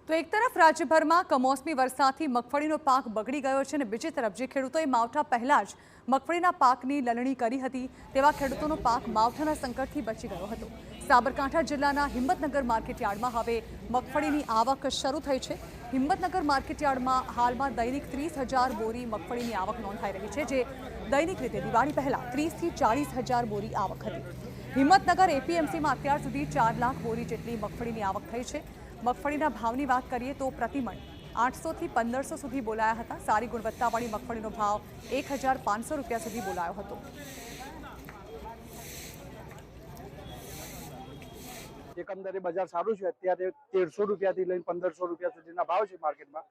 તો એક તરફ રાજ્યભરમાં કમોસમી વરસાદથી મગફળીનો પાક બગડી ગયો છે અને બીજી તરફ જે ખેડૂતોએ માવઠા પહેલા જ મગફળીના પાકની લણણી કરી હતી તેવા ખેડૂતોનો પાક માવઠાના સંકટથી બચી ગયો હતો। સાબરકાંઠા જિલ્લાના હિંમતનગર માર્કેટયાર્ડમાં હવે મગફળીની આવક શરૂ થઈ છે। હિંમતનગર માર્કેટયાર્ડમાં હાલમાં દૈનિક 30,000 બોરી મગફળીની આવક નોંધાઈ રહી છે, જે દૈનિક રીતે દિવાળી પહેલા 30,000 થી 40,000 બોરી આવક હતી। હિંમતનગર એપીએમસીમાં અત્યાર સુધી 4 લાખ બોરી જેટલી મગફળીની આવક થઈ છે। મગફળીના ભાવની વાત કરીએ તો પ્રતિમણ 800 થી 1500 સુધી બોલાયા હતા। સારી ગુણવત્તાવાળી મગફળીનો ભાવ 1,500 રૂપિયા સુધી બોલાયો હતો। એકંદરે બજાર સારું છે। અત્યારે 1,300 રૂપિયાથી લઈને 1,500 રૂપિયા સુધીના ભાવ છે માર્કેટમાં।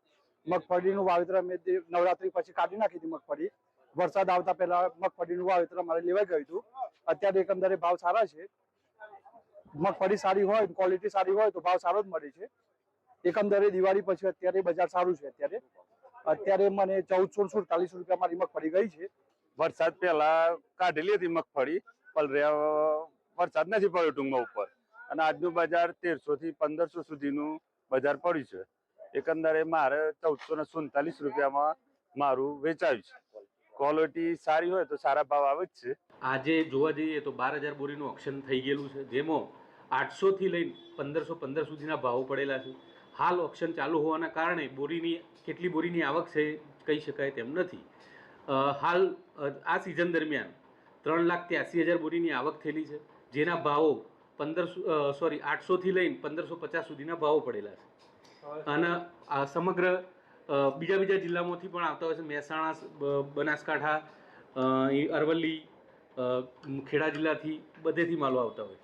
મગફળીનું વાવેતર અમે નવરાત્રી પછી કાઢી નાખી હતી મગફળી। વરસાદ આવતા પહેલા મગફળીનું વાવેતર અમારે લેવાઈ ગયું હતું। અત્યારે એકંદરે ભાવ સારા છે। મગફળી સારી હોય, ક્વોલિટી સારી હોય તો ભાવ સારો જ મળે છે। એકંદરે દિવાળી પછી અત્યારે બજાર સારું છે। અત્યારે મને 1,447 રૂપિયા મારી મગફળી ગઈ છે। વરસાદ પહેલા કાઢેલી હતી મગફળી, પણ વરસાદ નથી પડ્યો ટૂંકમાં ઉપર, અને આજનું બજાર 1,300 થી 1,500 સુધીનું બજાર પડ્યું છે। એકંદરે મારે 1,447 રૂપિયામાં મારું વેચાયું છે। ક્વોલિટી સારી હોય તો સારા ભાવ આવે જ છે। આજે જોવા જઈએ તો 12,000 બોરીનું ઓક્શન થઈ ગયેલું છે, જેમાં 800 થી લઈને 1,515 સુધીના ભાવો પડેલા છે। હાલ ઓક્શન ચાલુ હોવાના કારણે કેટલી બોરીની આવક છે કહી શકાય તેમ નથી। હાલ આ સિઝન દરમિયાન 3,83,000 બોરીની આવક થયેલી છે, જેના ભાવો 800 થી લઈને 1,550 સુધીના ભાવો પડેલા છે। અને આ સમગ્ર બીજા જિલ્લામાંથી પણ આવતા હોય છે। મહેસાણા, બનાસકાંઠા, અરવલ્લી, ખેડા જિલ્લાથી બધેથી માલો આવતા હોય છે।